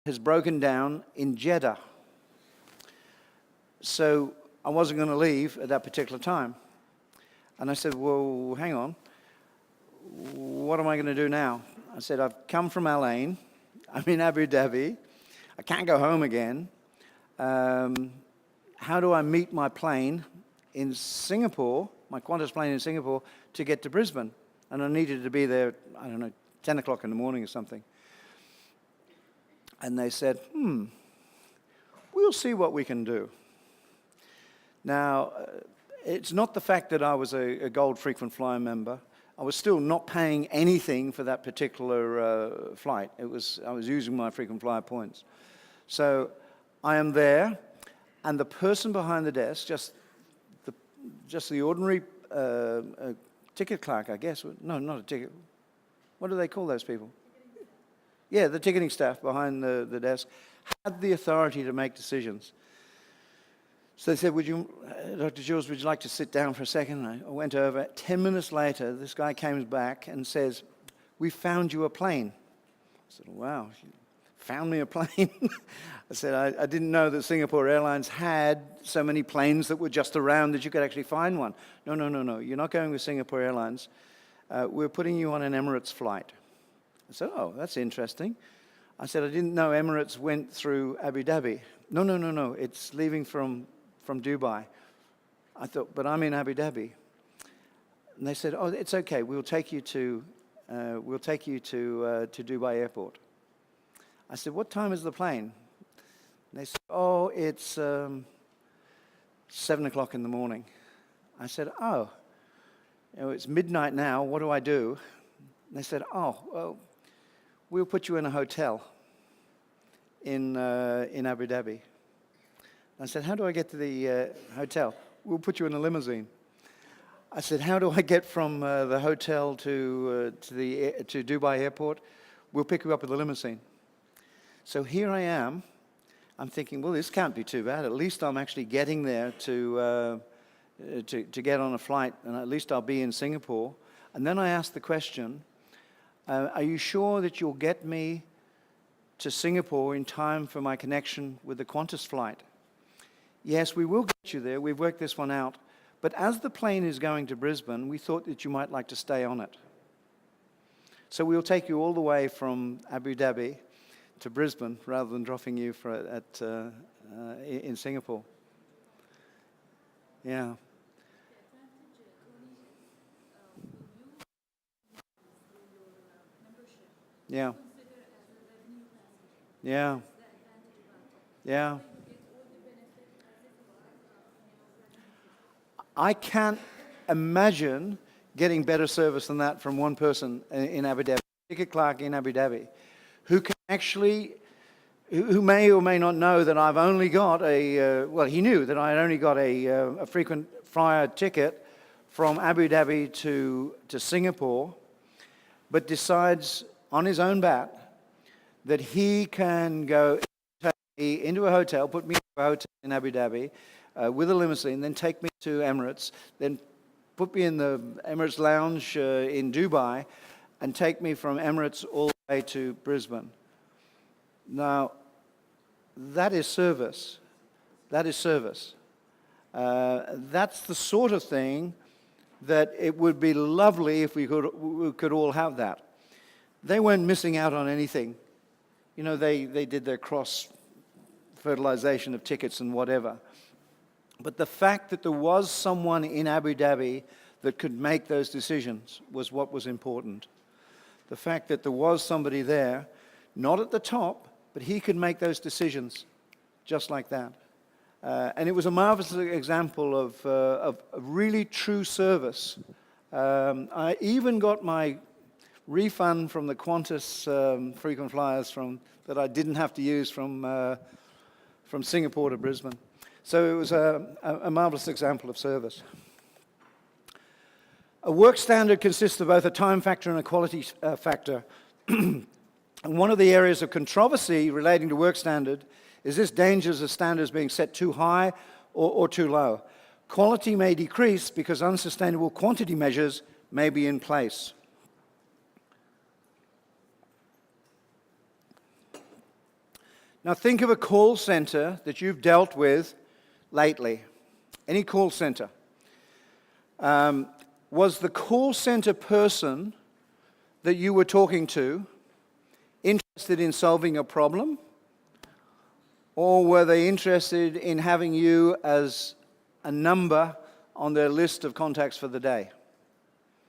has broken down in Jeddah. So I wasn't going to leave at that particular time. And I said, well, hang on. What am I going to do now? I said, I've come from Al Ain. I'm in Abu Dhabi. I can't go home again. How do I meet my plane in Singapore, my Qantas plane in Singapore, to get to Brisbane? And I needed to be there, I don't know, 10 o'clock in the morning or something. And they said, we'll see what we can do. Now, it's not the fact that I was a gold frequent flyer member. I was still not paying anything for that particular flight. I was using my frequent flyer points. So I am there, and the person behind the desk, just the ordinary ticket clerk, I guess. No, not a ticket. What do they call those people? Yeah, the ticketing staff behind the desk had the authority to make decisions. So they said, Dr. Jules, would you like to sit down for a second? And I went over. 10 minutes later, this guy came back and says, we found you a plane. I said, wow, you found me a plane? I said, I didn't know that Singapore Airlines had so many planes that were just around that you could actually find one. No, you're not going with Singapore Airlines. We're putting you on an Emirates flight. I said, oh, that's interesting. I said, I didn't know Emirates went through Abu Dhabi. No, it's leaving from Dubai. I thought, but I'm in Abu Dhabi. And they said, oh, it's okay. We'll take you to Dubai Airport. I said, what time is the plane? And they said, oh, it's 7 o'clock in the morning. I said, oh, it's midnight now. What do I do? And they said, oh, well, we'll put you in a hotel in Abu Dhabi. I said, how do I get to the hotel? We'll put you in a limousine. I said, how do I get from the hotel to Dubai Airport? We'll pick you up with a limousine. So here I am. I'm thinking, well, this can't be too bad. At least I'm actually getting there to get on a flight, and at least I'll be in Singapore. And then I asked the question, are you sure that you'll get me to Singapore in time for my connection with the Qantas flight? Yes, we will get you there. We've worked this one out. But as the plane is going to Brisbane, we thought that you might like to stay on it. So we'll take you all the way from Abu Dhabi to Brisbane rather than dropping you in Singapore. Yeah. Yeah. Yeah. Yeah. I can't imagine getting better service than that from one person in Abu Dhabi, ticket clerk in Abu Dhabi, who may or may not know that I've only got he knew that I had only got a frequent flyer ticket from Abu Dhabi to Singapore, but decides on his own bat that he can go into a hotel, put me into a hotel in Abu Dhabi with a limousine, then take me to Emirates, then put me in the Emirates lounge in Dubai, and take me from Emirates all the way to Brisbane. Now, that is service. That is service. That's the sort of thing that it would be lovely if we could all have that. They weren't missing out on anything. You know, they did their cross-fertilization of tickets and whatever. But the fact that there was someone in Abu Dhabi that could make those decisions was what was important. The fact that there was somebody there, not at the top, but he could make those decisions just like that. And it was a marvelous example of really true service. I even got my refund from the Qantas frequent flyers that I didn't have to use from Singapore to Brisbane. So it was a marvelous example of service. A work standard consists of both a time factor and a quality factor. And one of the areas of controversy relating to work standard is this dangers of standards being set too high or too low. Quality may decrease because unsustainable quantity measures may be in place. Now think of a call center that you've dealt with lately. Any call center. Was the call center person that you were talking to interested in solving a problem? Or were they interested in having you as a number on their list of contacts for the day?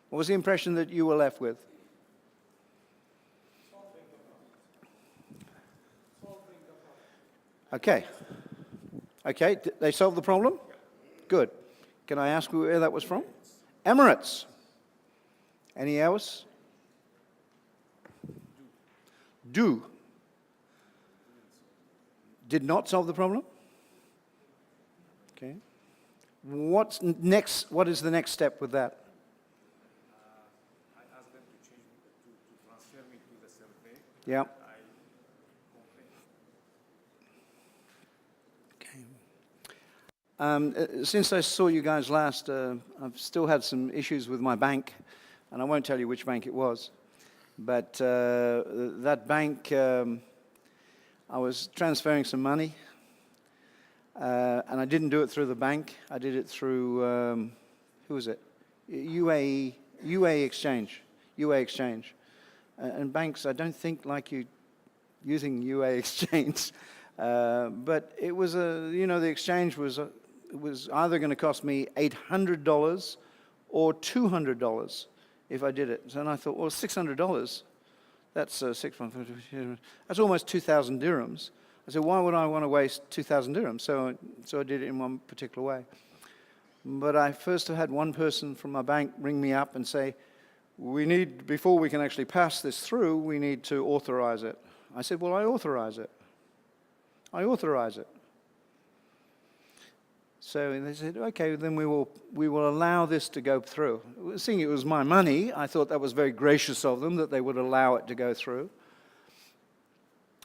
What was the impression that you were left with? Okay. Okay, they solved the problem? Good. Can I ask where that was from? Emirates. Any else? Do. Did not solve the problem? Okay. What's next? What is the next step with that? I asked them to change to transfer me to the survey. Yeah. Okay. Since I saw you guys last, I've still had some issues with my bank, and I won't tell you which bank it was. But that bank, I was transferring some money, and I didn't do it through the bank. I did it through, who was it? UAE Exchange. And banks, I don't think like you using UAE Exchange. But it was the exchange was either going to cost me $800 or $200 if I did it. And I thought, well, $600, that's 6 months, that's almost 2,000 dirhams. I said, why would I want to waste 2,000 dirhams? So I did it in one particular way. But I first had one person from my bank ring me up and say, before we can actually pass this through, we need to authorize it. I said, well, I authorize it. So they said, okay, then we will allow this to go through. Seeing it was my money, I thought that was very gracious of them that they would allow it to go through.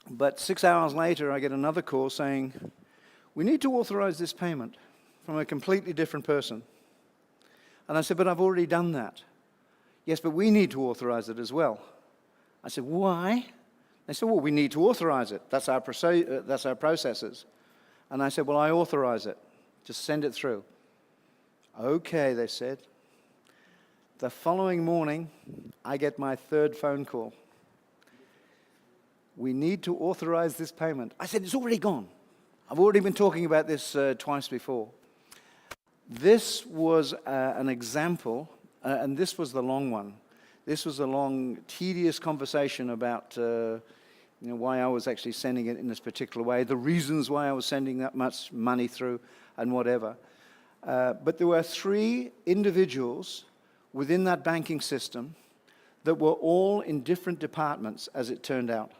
But 6 hours later, I get another call saying, we need to authorize this payment from a completely different person. And I said, but I've already done that. Yes, but we need to authorize it as well. I said, why? They said, well, we need to authorize it. That's our processes. And I said, well, I authorize it. Just send it through. Okay, they said. The following morning, I get my third phone call. We need to authorize this payment. I said, it's already gone. I've already been talking about this twice before. This was an example, and this was the long one. This was a long, tedious conversation about why I was actually sending it in this particular way, the reasons why I was sending that much money through, and whatever. But there were 3 individuals within that banking system that were all in different departments, as it turned out.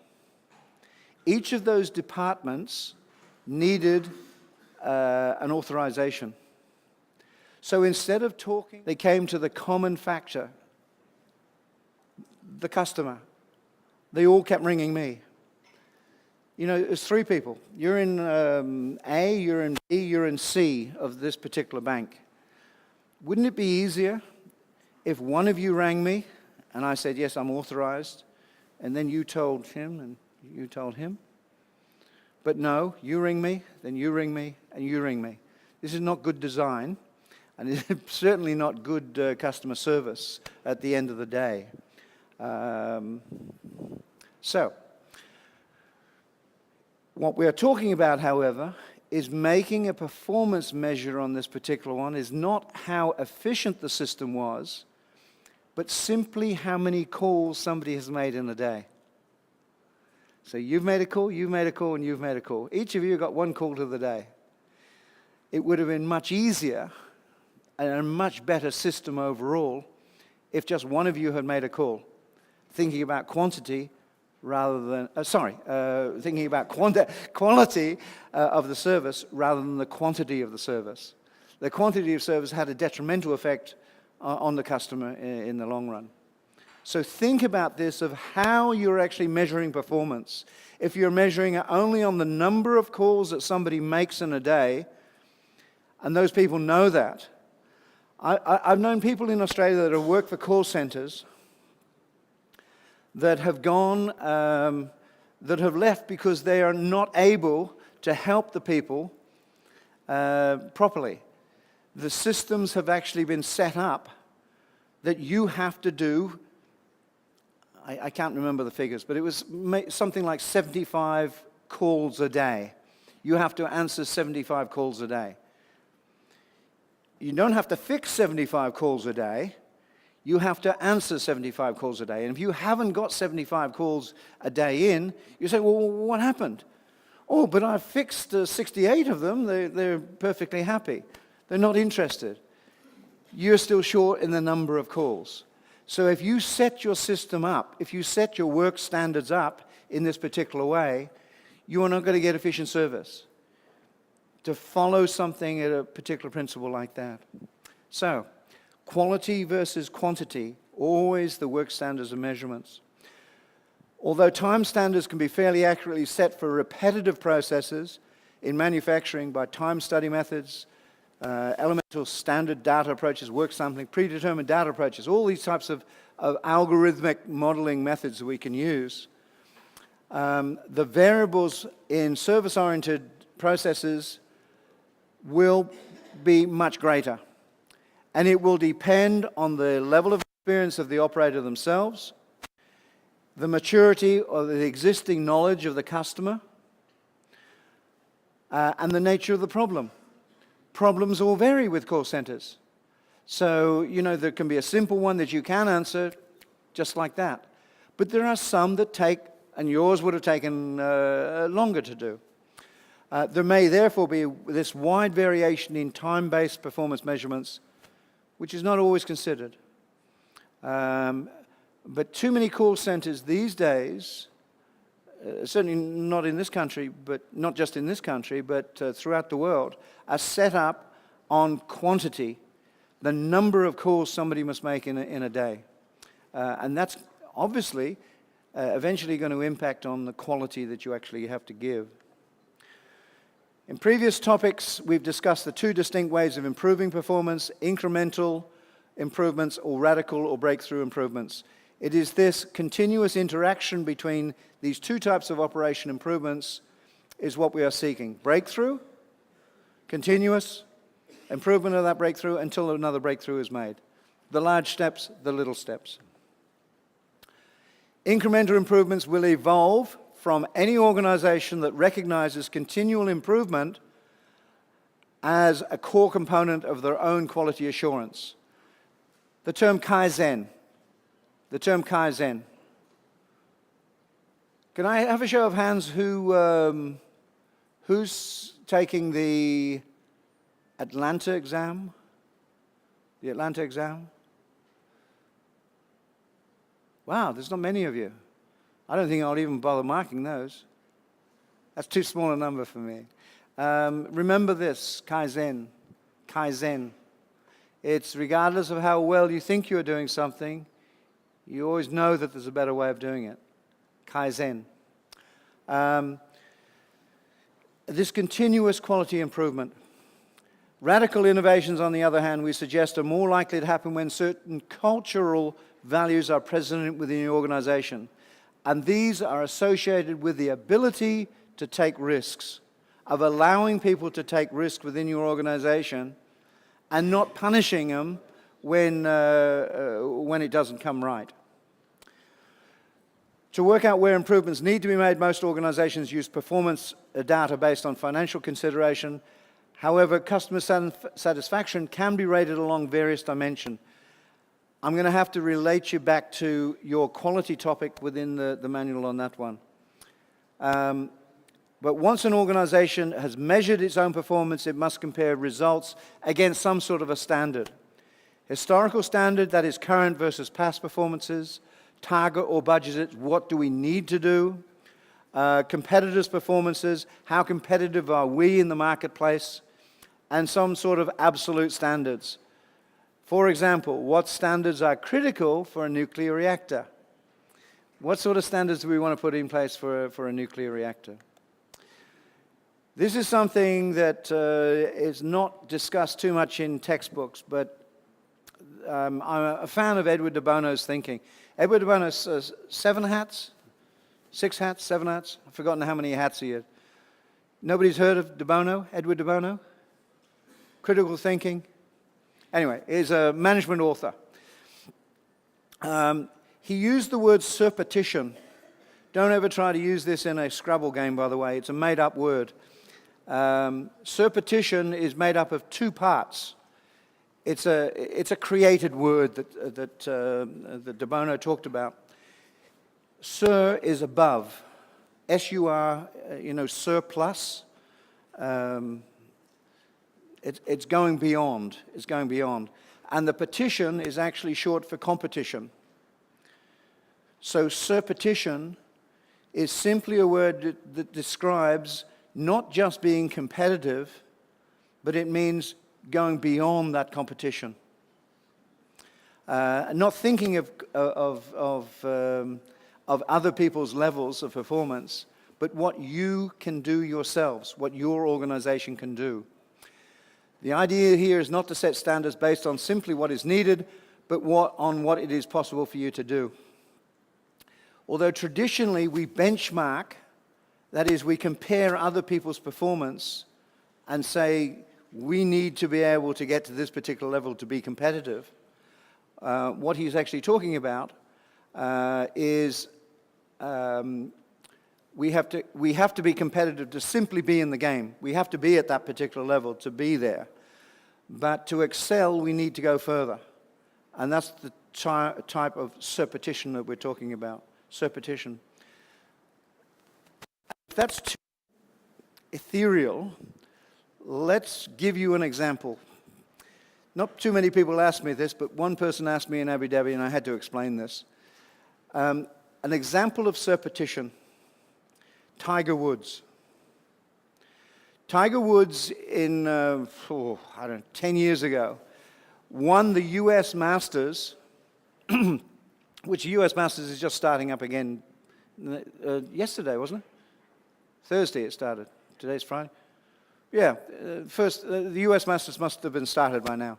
Each of those departments needed an authorization. So instead of talking, they came to the common factor, the customer. They all kept ringing me. It's 3 people. You're in A, you're in B, you're in C of this particular bank. Wouldn't it be easier if one of you rang me and I said, yes, I'm authorized, and then you told him and you told him? But no, you ring me, then you ring me, and you ring me. This is not good design, and it's certainly not good customer service at the end of the day. So, what we are talking about, however, is making a performance measure on this particular one is not how efficient the system was, but simply how many calls somebody has made in a day. So you've made a call, you've made a call, and you've made a call. Each of you got 1 call to the day. It would have been much easier and a much better system overall if just one of you had made a call, thinking about quantity rather than, thinking about quality of the service rather than the quantity of the service. The quantity of service had a detrimental effect on the customer in the long run. So think about this of how you're actually measuring performance. If you're measuring it only on the number of calls that somebody makes in a day, and those people know that. I've known people in Australia that have worked for call centers that have gone that have left because they are not able to help the people properly. The systems have actually been set up that you have to do, I can't remember the figures, but it was something like 75 calls a day. You have to answer 75 calls a day. You don't have to fix 75 calls a day. You have to answer 75 calls a day. And if you haven't got 75 calls a day in, you say, well, what happened? Oh, but I fixed 68 of them. They're perfectly happy. They're not interested. You're still short in the number of calls. So if you set your system up, if you set your work standards up in this particular way, you are not going to get efficient service. To follow something at a particular principle like that. So, quality versus quantity, always the work standards and measurements. Although time standards can be fairly accurately set for repetitive processes in manufacturing by time study methods, elemental standard data approaches, work sampling, predetermined data approaches, all these types of algorithmic modeling methods that we can use, the variables in service-oriented processes will be much greater. And it will depend on the level of experience of the operator themselves, the maturity or the existing knowledge of the customer, and the nature of the problem. Problems all vary with call centers. So, there can be a simple one that you can answer just like that. But there are some that take, and yours would have taken longer to do. There may therefore be this wide variation in time-based performance measurements, which is not always considered. But too many call centers these days, certainly not in this country, but not just in this country, but throughout the world, are set up on quantity, the number of calls somebody must make in a day. And that's obviously eventually going to impact on the quality that you actually have to give. In previous topics, we've discussed the two distinct ways of improving performance: incremental improvements or radical or breakthrough improvements. It is this continuous interaction between these two types of operation improvements is what we are seeking. Breakthrough, continuous improvement of that breakthrough until another breakthrough is made. The large steps, the little steps. Incremental improvements will evolve from any organization that recognizes continual improvement as a core component of their own quality assurance. The term Kaizen. Can I have a show of hands who's taking the Atlanta exam? The Atlanta exam? Wow, there's not many of you. I don't think I'll even bother marking those. That's too small a number for me. Remember this, Kaizen. It's regardless of how well you think you're doing something, you always know that there's a better way of doing it. Kaizen. This continuous quality improvement. Radical innovations, on the other hand, we suggest are more likely to happen when certain cultural values are present within the organization. And these are associated with the ability to take risks, of allowing people to take risks within your organization and not punishing them when it doesn't come right. To work out where improvements need to be made, most organizations use performance data based on financial consideration. However, customer satisfaction can be rated along various dimensions. I'm going to have to relate you back to your quality topic within the manual on that one. But once an organization has measured its own performance, it must compare results against some sort of a standard. Historical standard, that is current versus past performances. Target or budgeted, what do we need to do? Competitors' performances, how competitive are we in the marketplace? And some sort of absolute standards. For example, what standards are critical for a nuclear reactor? What sort of standards do we want to put in place for a nuclear reactor? This is something that is not discussed too much in textbooks, but I'm a fan of Edward de Bono's thinking. Edward de Bono's 7 hats? 6 hats, 7 hats? I've forgotten how many hats he had. Nobody's heard of de Bono, Edward de Bono? Critical thinking. Anyway, he's a management author. He used the word surpetition. Don't ever try to use this in a Scrabble game, by the way. It's a made-up word. Surpetition is made up of 2 parts. It's a created word that de Bono talked about. Sur is above. S-U-R, surplus. It's going beyond. It's going beyond. And the petition is actually short for competition. So surpetition is simply a word that describes not just being competitive, but it means going beyond that competition. Not thinking of other people's levels of performance, but what you can do yourselves, what your organization can do. The idea here is not to set standards based on simply what is needed, but on what it is possible for you to do. Although traditionally we benchmark, that is, we compare other people's performance and say we need to be able to get to this particular level to be competitive. What he's actually talking about is we have to be competitive to simply be in the game. We have to be at that particular level to be there. But to excel, we need to go further. And that's the type of surpetition that we're talking about. Surpetition. If that's too ethereal, let's give you an example. Not too many people ask me this, but one person asked me in Abu Dhabi, and I had to explain this. An example of surpetition. Tiger Woods. Tiger Woods in, 10 years ago, won the US Masters, which the US Masters is just starting up again yesterday, wasn't it? Thursday it started. Today's Friday. Yeah, the US Masters must have been started by now.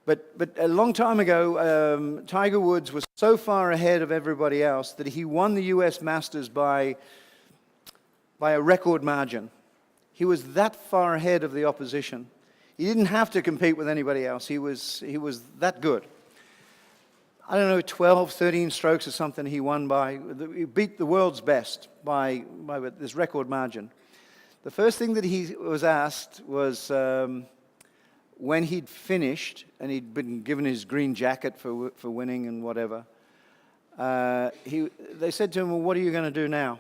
But a long time ago, Tiger Woods was so far ahead of everybody else that he won the US Masters by a record margin. He was that far ahead of the opposition. He didn't have to compete with anybody else. He was that good. I don't know, 12, 13 strokes or something he won by. He beat the world's best by this record margin. The first thing that he was asked was when he'd finished, and he'd been given his green jacket for winning and whatever, they said to him, well, what are you going to do now?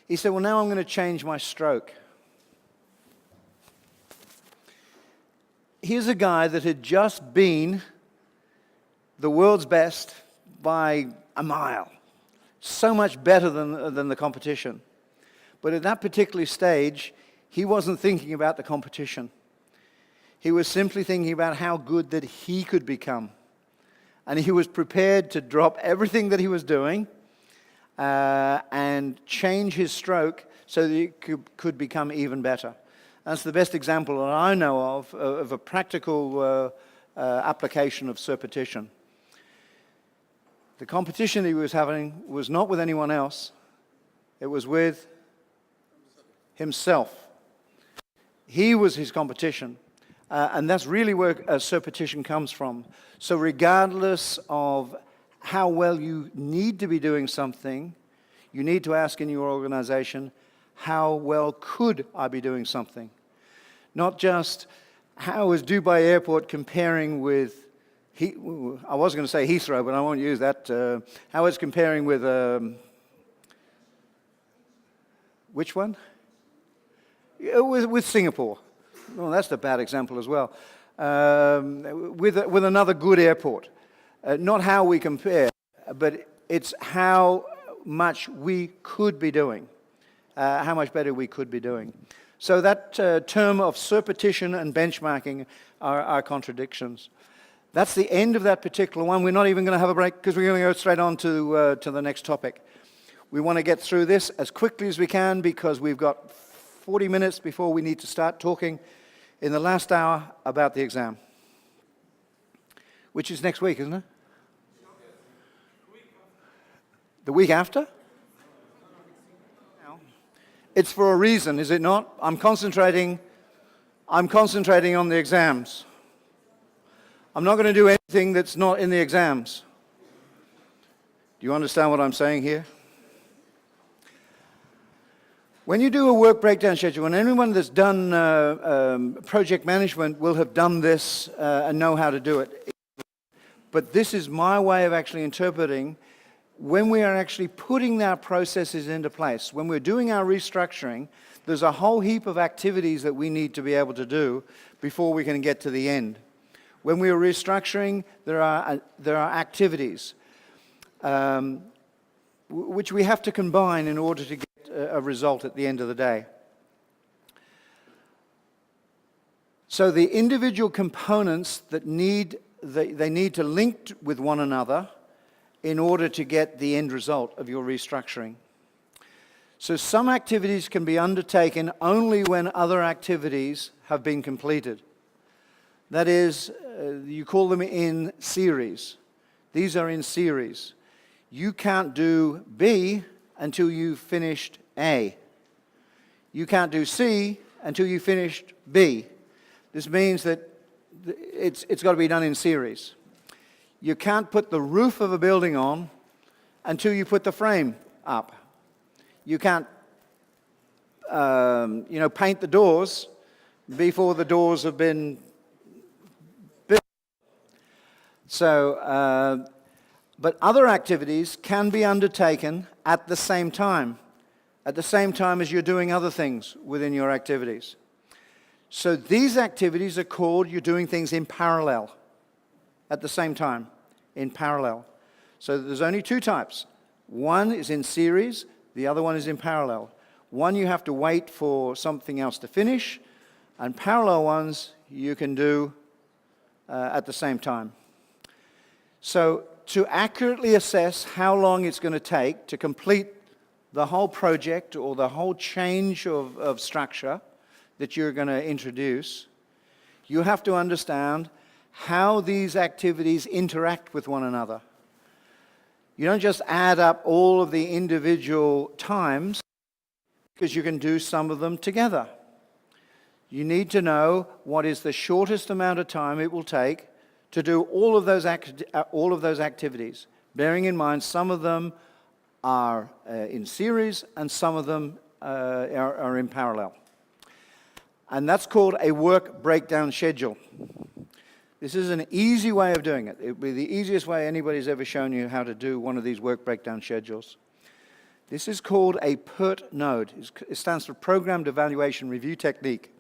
He said, well, now I'm going to change my stroke. Here's a guy that had just been the world's best by a mile. So much better than the competition. But at that particular stage, he wasn't thinking about the competition. He was simply thinking about how good that he could become. And he was prepared to drop everything that he was doing and change his stroke so that he could become even better. That's the best example that I know of a practical application of surpetition. The competition he was having was not with anyone else. It was with himself. He was his competition. And that's really where surpetition comes from. So regardless of how well you need to be doing something, you need to ask in your organization, how well could I be doing something? Not just, how is Dubai Airport comparing with, I was going to say Heathrow, but I won't use that. How it's comparing with, which one? With Singapore. Well, that's a bad example as well. With another good airport. Not how we compare, but it's how much we could be doing. How much better we could be doing. So that term of surpetition and benchmarking are contradictions. That's the end of that particular one. We're not even going to have a break because we're going to go straight on to the next topic. We want to get through this as quickly as we can because we've got 40 minutes before we need to start talking in the last hour about the exam, which is next week, isn't it? The week after? It's for a reason, is it not? I'm concentrating on the exams. I'm not going to do anything that's not in the exams. Do you understand what I'm saying here? When you do a work breakdown schedule, and anyone that's done project management will have done this and know how to do it. But this is my way of actually interpreting when we are actually putting our processes into place. When we're doing our restructuring, there's a whole heap of activities that we need to be able to do before we can get to the end. When we are restructuring, there are activities which we have to combine in order to get a result at the end of the day. So the individual components that they need to link with one another in order to get the end result of your restructuring. So some activities can be undertaken only when other activities have been completed. That is, you call them in series. These are in series. You can't do B until you've finished A. You can't do C until you've finished B. This means that it's got to be done in series. You can't put the roof of a building on until you put the frame up. You can't, paint the doors before the doors have been built. So, but other activities can be undertaken at the same time as you're doing other things within your activities. So these activities are called, you're doing things in parallel at the same time, in parallel. So there's only two types. One is in series, the other one is in parallel. One you have to wait for something else to finish, and parallel ones you can do at the same time. So to accurately assess how long it's going to take to complete the whole project or the whole change of structure that you're going to introduce, you have to understand how these activities interact with one another. You don't just add up all of the individual times, because you can do some of them together. You need to know what is the shortest amount of time it will take to do all of those activities, bearing in mind some of them are in series and some of them are in parallel. And that's called a work breakdown schedule. This is an easy way of doing it. It would be the easiest way anybody's ever shown you how to do one of these work breakdown schedules. This is called a PERT node. It stands for Programmed Evaluation Review Technique.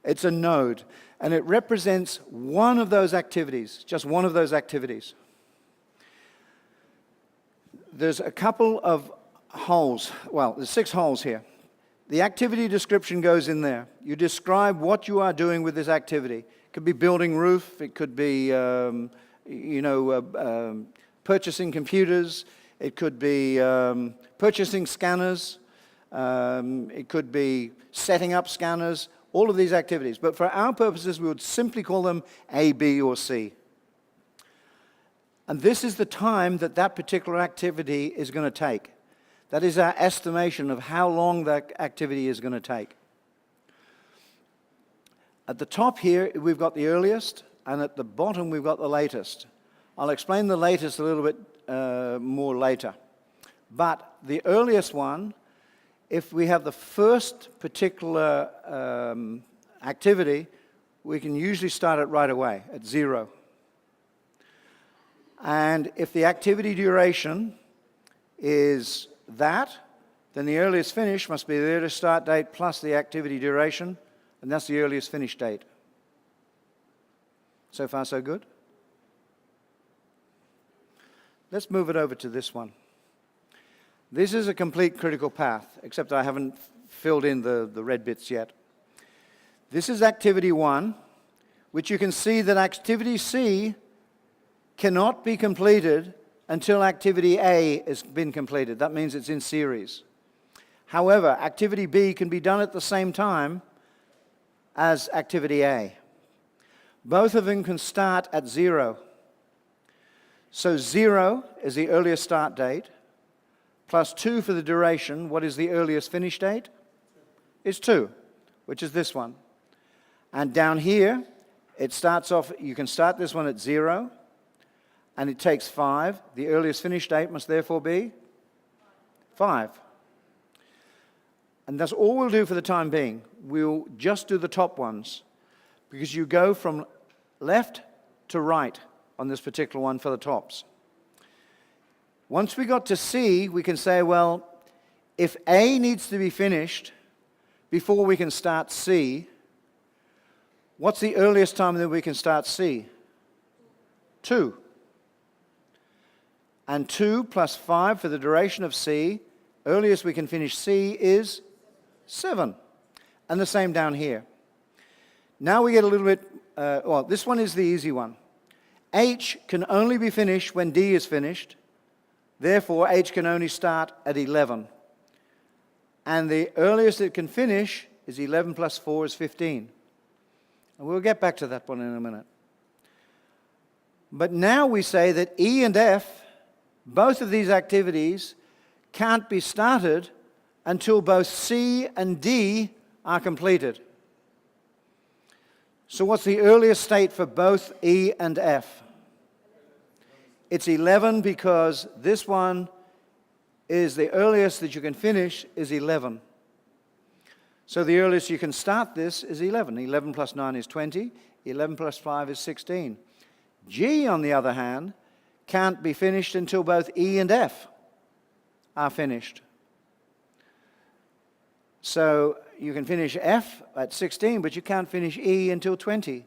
It's a node, and it represents one of those activities, just one of those activities. There's a couple of holes. Well, there's 6 holes here. The activity description goes in there. You describe what you are doing with this activity. It could be building roof. It could be, purchasing computers. It could be purchasing scanners. It could be setting up scanners. All of these activities. But for our purposes, we would simply call them A, B, or C. And this is the time that that particular activity is going to take. That is our estimation of how long that activity is going to take. At the top here, we've got the earliest, and at the bottom, we've got the latest. I'll explain the latest a little bit more later. But the earliest one, if we have the first particular activity, we can usually start it right away at 0. And if the activity duration is that, then the earliest finish must be the earliest start date plus the activity duration, and that's the earliest finish date. So far, so good? Let's move it over to this one. This is a complete critical path, except I haven't filled in the red bits yet. This is activity 1, which you can see that activity C cannot be completed until activity A has been completed. That means it's in series. However, activity B can be done at the same time as activity A. Both of them can start at 0. So 0 is the earliest start date, plus 2 for the duration. What is the earliest finish date? is 2, which is this one. And down here, it starts off, you can start this one at 0, and it takes 5. The earliest finish date must therefore be 5. And that's all we'll do for the time being. We'll just do the top ones, because you go from left to right on this particular one for the tops. Once we got to C, we can say, well, if A needs to be finished before we can start C, what's the earliest time that we can start C? 2. And 2 plus 5 for the duration of C, earliest we can finish C is 7. And the same down here. Now we get a little bit, well, this one is the easy one. H can only be finished when D is finished. Therefore, H can only start at 11. And the earliest it can finish is 11 plus 4 is 15. And we'll get back to that one in a minute. But now we say that E and F, both of these activities, can't be started until both C and D are completed. So what's the earliest state for both E and F? It's 11, because this one is the earliest that you can finish is 11. So the earliest you can start this is 11. 11 plus 9 is 20. 11 plus 5 is 16. G, on the other hand, can't be finished until both E and F are finished. So you can finish F at 16, but you can't finish E until 20.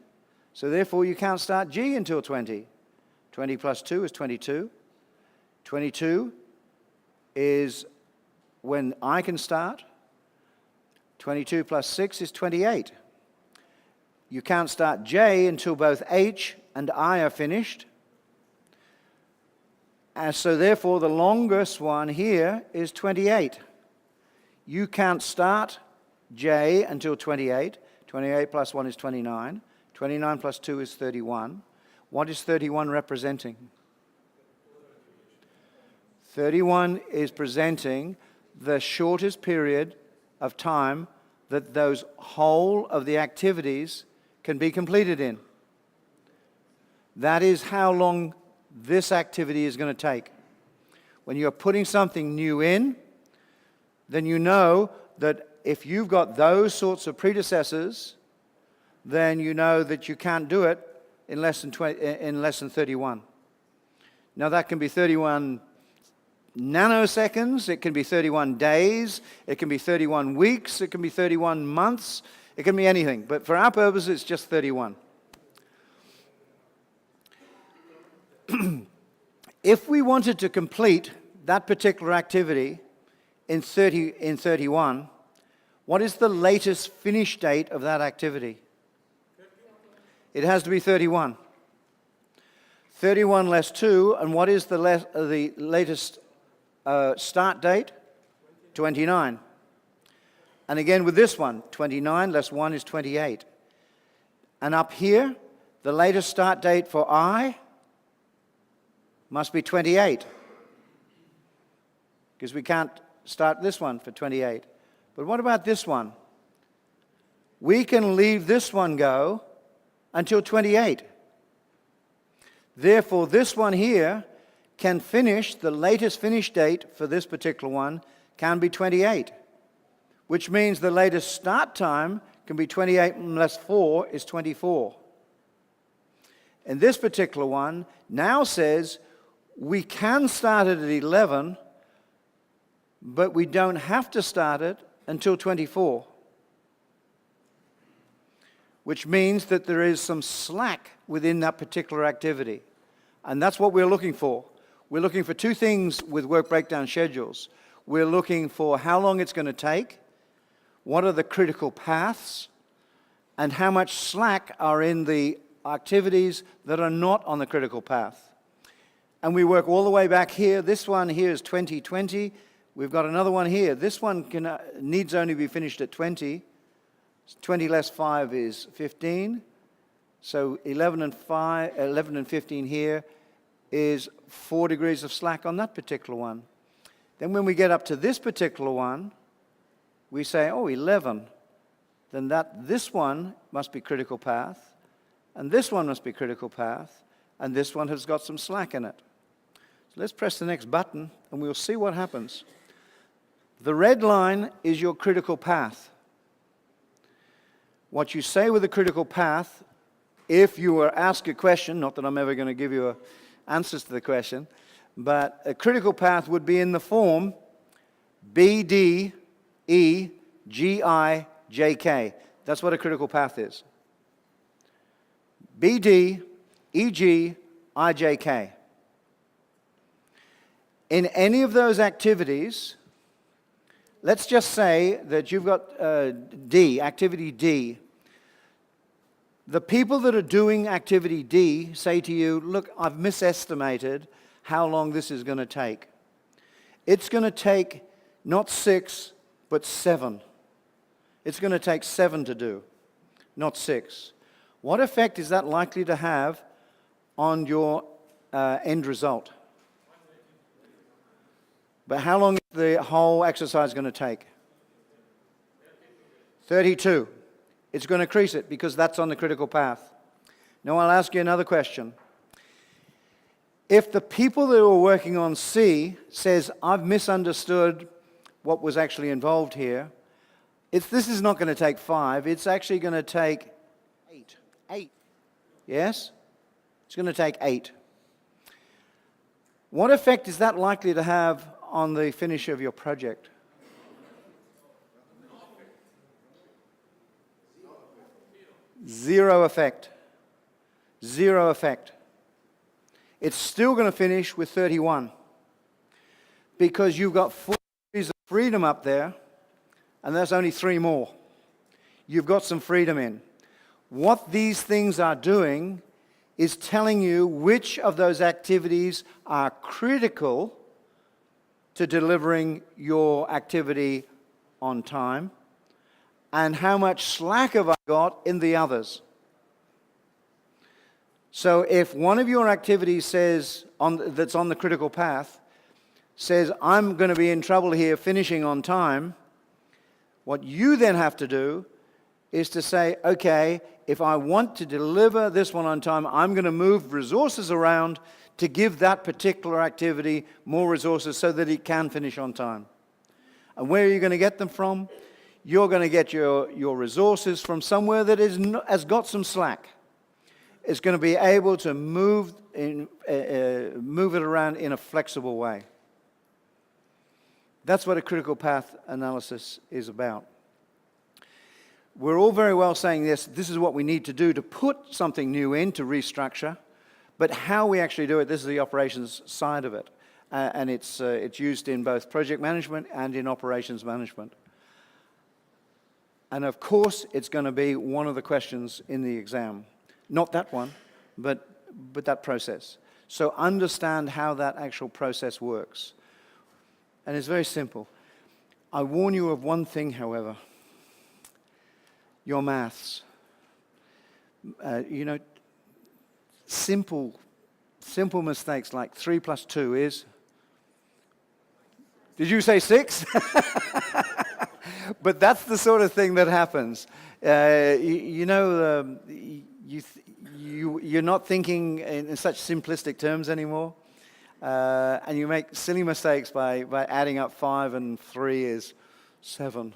So therefore, you can't start G until 20. 20 plus 2 is 22. 22 is when I can start. 22 plus 6 is 28. You can't start J until both H and I are finished. And so therefore, the longest one here is 28. You can't start J until 28. 28 plus 1 is 29. 29 plus 2 is 31. What is 31 representing? 31 is presenting the shortest period of time that those whole of the activities can be completed in. That is how long this activity is going to take. When you're putting something new in, then you know that if you've got those sorts of predecessors, then you know that you can't do it in less than 31. Now that can be 31 nanoseconds, it can be 31 days, it can be 31 weeks, it can be 31 months, it can be anything. But for our purposes, it's just 31. If we wanted to complete that particular activity in 31, what is the latest finish date of that activity? It has to be 31. 31 less 2, and what is the latest start date? 29. And again with this one, 29 less 1 is 28. And up here, the latest start date for I must be 28. Because we can't start this one for 28. But what about this one? We can leave this one go until 28. Therefore, this one here can finish, the latest finish date for this particular one can be 28, which means the latest start time can be 28 less 4 is 24. And this particular one now says we can start it at 11, but we don't have to start it until 24. Which means that there is some slack within that particular activity. And that's what we're looking for. We're looking for two things with work breakdown schedules. We're looking for how long it's going to take, what are the critical paths, and how much slack are in the activities that are not on the critical path. And we work all the way back here. This one here is 2020. We've got another one here. This one needs only be finished at 20. 20 less 5 is 15. So 11 and 15 here is 4 degrees of slack on that particular one. Then when we get up to this particular one, we say, oh, 11, then this one must be critical path, and this one must be critical path, and this one has got some slack in it. So let's press the next button, and we'll see what happens. The red line is your critical path. What you say with a critical path, if you were asked a question, not that I'm ever going to give you answers to the question, but a critical path would be in the form B, D, E, G, I, J, K. That's what a critical path is. B, D, E, G, I, J, K. In any of those activities, let's just say that you've got D, activity D. The people that are doing activity D say to you, look, I've misestimated how long this is going to take. It's going to take not 6, but 7. It's going to take 7 to do, not 6. What effect is that likely to have on your end result? But how long is the whole exercise going to take? 32. It's going to increase it because that's on the critical path. Now I'll ask you another question. If the people that were working on C says, I've misunderstood what was actually involved here, this is not going to take 5, it's actually going to take 8. 8. Yes? It's going to take 8. What effect is that likely to have on the finish of your project? Zero effect. Zero effect. It's still going to finish with 31 because you've got 4 degrees of freedom up there, and there's only 3 more. You've got some freedom in. What these things are doing is telling you which of those activities are critical to delivering your activity on time, and how much slack have I got in the others. So if one of your activities says, that's on the critical path, says, I'm going to be in trouble here finishing on time, what you then have to do is to say, okay, if I want to deliver this one on time, I'm going to move resources around to give that particular activity more resources so that it can finish on time. And where are you going to get them from? You're going to get your resources from somewhere that has got some slack. It's going to be able to move it around in a flexible way. That's what a critical path analysis is about. We're all very well saying this is what we need to do to put something new in, to restructure, but how we actually do it, this is the operations side of it. And it's used in both project management and in operations management. And of course, it's going to be one of the questions in the exam. Not that one, but that process. So understand how that actual process works. And it's very simple. I warn you of one thing, however. Your maths. Simple mistakes like 3 plus 2 is... Did you say 6? But that's the sort of thing that happens. You're not thinking in such simplistic terms anymore. And you make silly mistakes by adding up 5 and 3 is 7.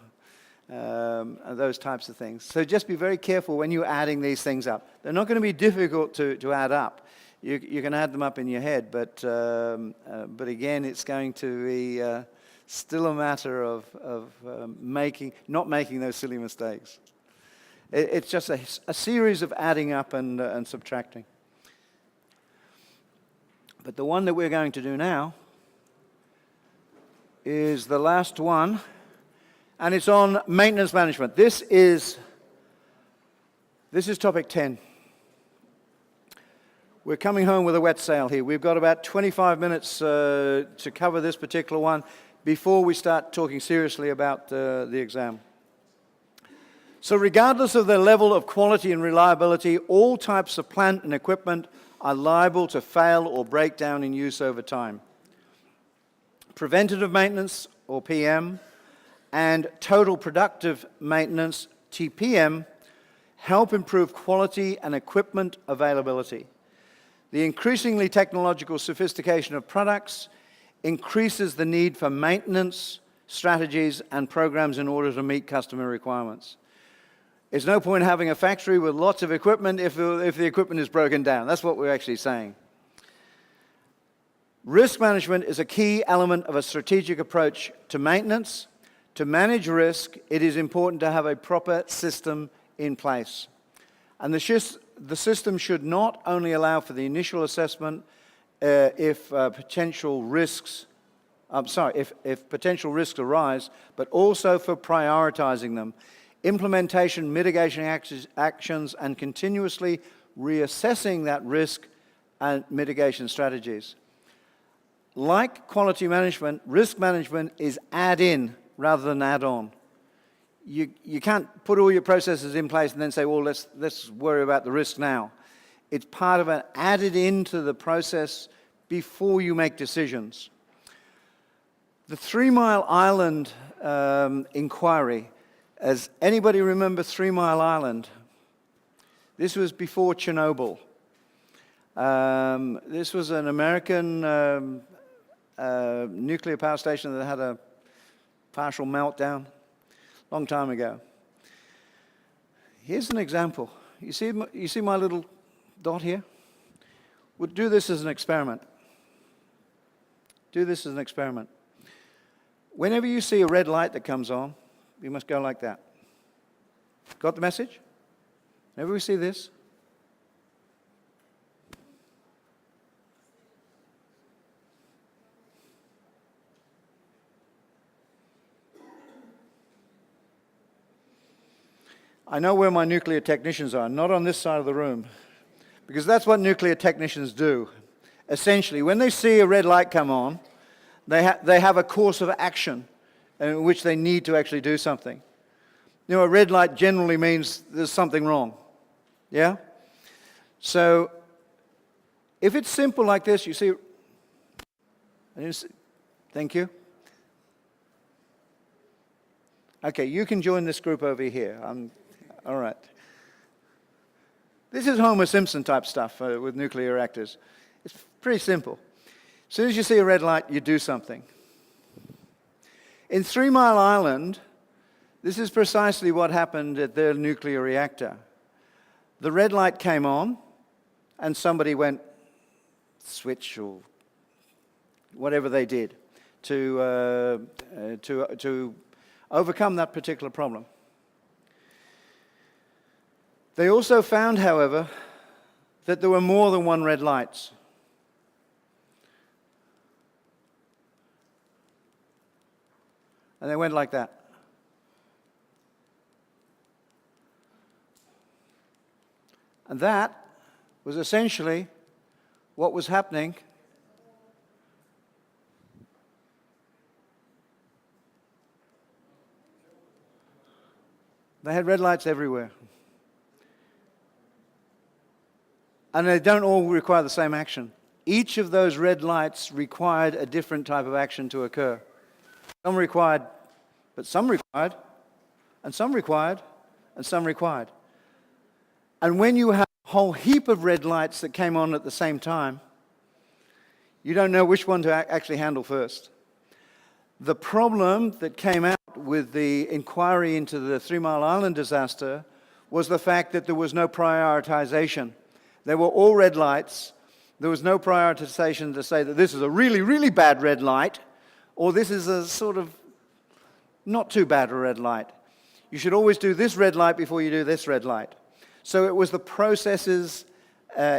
And those types of things. So just be very careful when you're adding these things up. They're not going to be difficult to add up. You can add them up in your head, but again, it's going to be still a matter of not making those silly mistakes. It's just a series of adding up and subtracting. But the one that we're going to do now is the last one, and it's on maintenance management. This is topic 10. We're coming home with a wet sail here. We've got about 25 minutes to cover this particular one before we start talking seriously about the exam. So regardless of their level of quality and reliability, all types of plant and equipment are liable to fail or break down in use over time. Preventative maintenance, or PM, and total productive maintenance, TPM, help improve quality and equipment availability. The increasingly technological sophistication of products increases the need for maintenance strategies and programs in order to meet customer requirements. It's no point having a factory with lots of equipment if the equipment is broken down. That's what we're actually saying. Risk management is a key element of a strategic approach to maintenance. To manage risk, it is important to have a proper system in place. And the system should not only allow for the initial assessment if potential risks arise, but also for prioritizing them, implementation, mitigation actions, and continuously reassessing that risk and mitigation strategies. Like quality management, risk management is add-in rather than add-on. You can't put all your processes in place and then say, well, let's worry about the risk now. It's part of an added into the process before you make decisions. The 3 Mile Island inquiry, as anybody remember 3 Mile Island? This was before Chernobyl. This was an American nuclear power station that had a partial meltdown a long time ago. Here's an example. You see my little dot here? We'll do this as an experiment. Do this as an experiment. Whenever you see a red light that comes on, you must go like that. Got the message? Whenever we see this, I know where my nuclear technicians are, not on this side of the room, because that's what nuclear technicians do. Essentially, when they see a red light come on, they have a course of action in which they need to actually do something. You know, a red light generally means there's something wrong. Yeah? So, if it's simple like this, you see, thank you. Okay, you can join this group over here. All right. This is Homer Simpson type stuff with nuclear reactors. It's pretty simple. As soon as you see a red light, you do something. In 3 Mile Island, this is precisely what happened at their nuclear reactor. The red light came on, and somebody went switch or whatever they did to overcome that particular problem. They also found, however, that there were more than one red lights. And they went like that. And that was essentially what was happening They had red lights everywhere. And they don't all require the same action. Each of those red lights required a different type of action to occur. Some required, but some required, and some required, and some required. And when you have a whole heap of red lights that came on at the same time, you don't know which one to actually handle first. The problem that came out with the inquiry into the 3 Mile Island disaster was the fact that there was no prioritization. They were all red lights. There was no prioritization to say that this is a really, really bad red light, or this is a sort of not too bad a red light. You should always do this red light before you do this red light. So it was the processes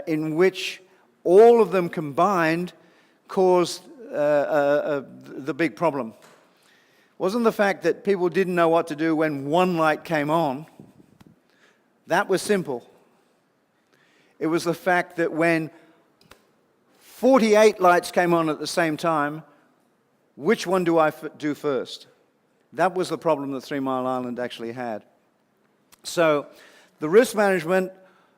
in which all of them combined caused the big problem. It wasn't the fact that people didn't know what to do when one light came on. That was simple. It was the fact that when 48 lights came on at the same time, which one do I do first? That was the problem that 3 Mile Island actually had. So the risk management,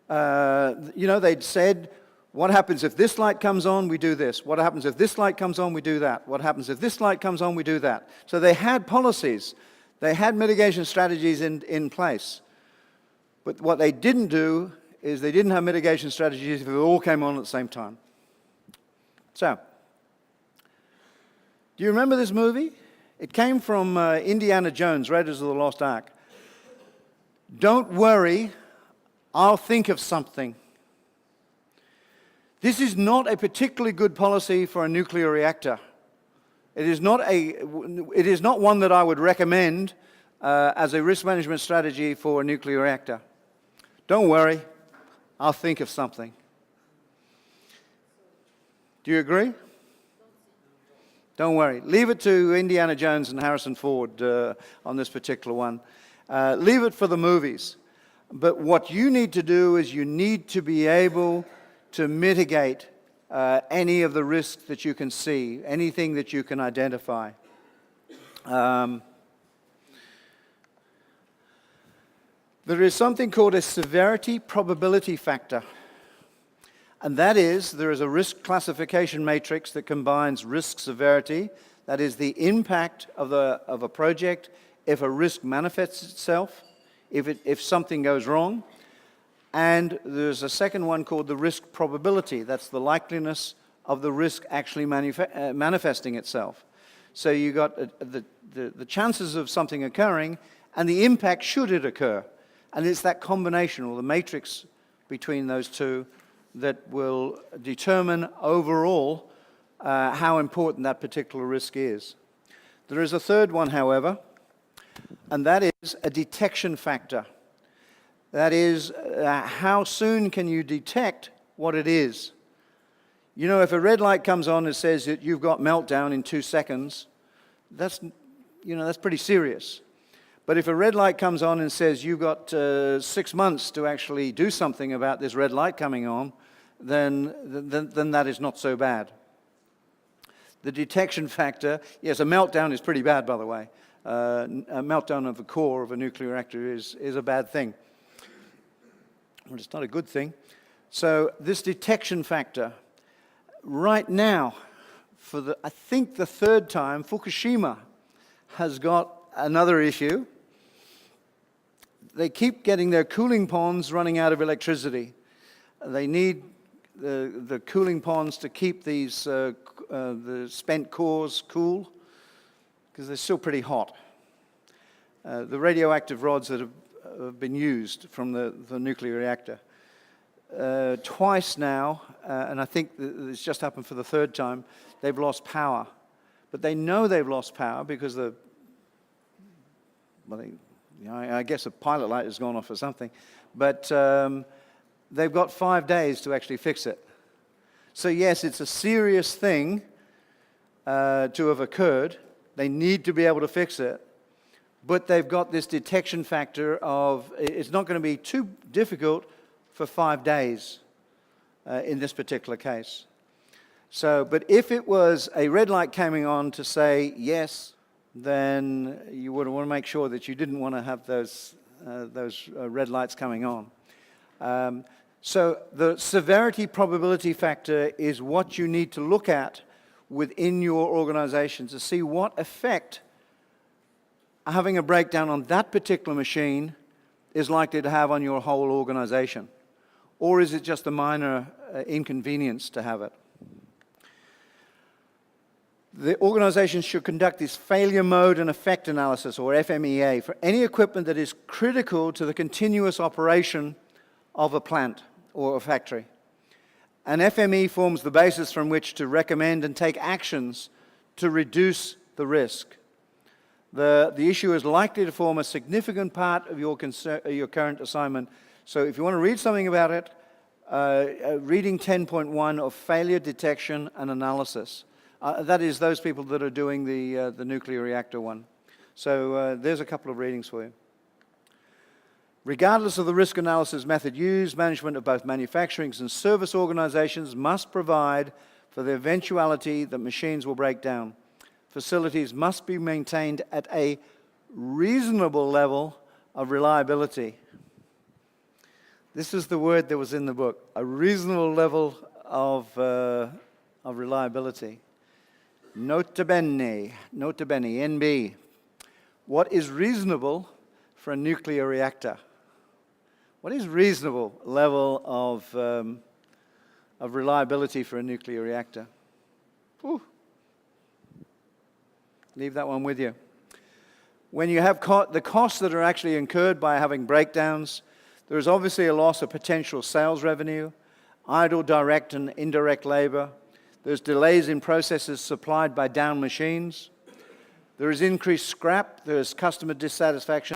they'd said, what happens if this light comes on, we do this. What happens if this light comes on, we do that. What happens if this light comes on, we do that. So they had policies They had mitigation strategies in place. But what they didn't do is they didn't have mitigation strategies if it all came on at the same time. So, do you remember this movie? It came from Indiana Jones, Raiders of the Lost Ark. Don't worry, I'll think of something. This is not a particularly good policy for a nuclear reactor. It is not one that I would recommend as a risk management strategy for a nuclear reactor. Don't worry, I'll think of something. Do you agree? Don't worry. Leave it to Indiana Jones and Harrison Ford on this particular one. Leave it for the movies. But what you need to do is you need to be able to mitigate any of the risks that you can see, anything that you can identify. There is something called a severity probability factor. And that is, there is a risk classification matrix that combines risk severity, that is the impact of a project if a risk manifests itself, if something goes wrong. And there's a second one called the risk probability. That's the likeliness of the risk actually manifesting itself. So you got the chances of something occurring and the impact should it occur. And it's that combination, or the matrix between those two, that will determine overall how important that particular risk is. There is a third one, however, and that is a detection factor. That is, how soon can you detect what it is? You know, if a red light comes on and says that you've got meltdown in 2 seconds, that's pretty serious. But if a red light comes on and says you've got 6 months to actually do something about this red light coming on, then that is not so bad. The detection factor, yes, a meltdown is pretty bad, by the way. A meltdown of the core of a nuclear reactor is a bad thing. Well, it's not a good thing. So this detection factor, right now, I think the third time, Fukushima has got another issue. They keep getting their cooling ponds running out of electricity. They need the cooling ponds to keep these the spent cores cool, because they're still pretty hot. The radioactive rods that have been used from the nuclear reactor. Twice now, and I think it's just happened for the third time, they've lost power. But they know they've lost power because I guess a pilot light has gone off or something. But they've got 5 days to actually fix it. So yes, it's a serious thing to have occurred. They need to be able to fix it. But they've got this detection factor of it's not going to be too difficult for 5 days in this particular case. So, but if it was a red light coming on to say yes, then you would want to make sure that you didn't want to have those red lights coming on. So the severity probability factor is what you need to look at within your organization to see what effect having a breakdown on that particular machine is likely to have on your whole organization. Or is it just a minor inconvenience to have it? The organization should conduct this failure mode and effect analysis, or FMEA, for any equipment that is critical to the continuous operation of a plant or a factory. An FME forms the basis from which to recommend and take actions to reduce the risk. The issue is likely to form a significant part of your current assignment. So if you want to read something about it, reading 10.1 of failure detection and analysis. That is those people that are doing the nuclear reactor one. So there's a couple of readings for you. Regardless of the risk analysis method used, management of both manufacturing and service organizations must provide for the eventuality that machines will break down. Facilities must be maintained at a reasonable level of reliability. This is the word that was in the book, a reasonable level of reliability. Nota bene, NB. What is reasonable for a nuclear reactor? What is reasonable level of reliability for a nuclear reactor? Whew. Leave that one with you. When you have the costs that are actually incurred by having breakdowns, there is obviously a loss of potential sales revenue, idle direct and indirect labor. There's delays in processes supplied by down machines. There is increased scrap. There is customer dissatisfaction.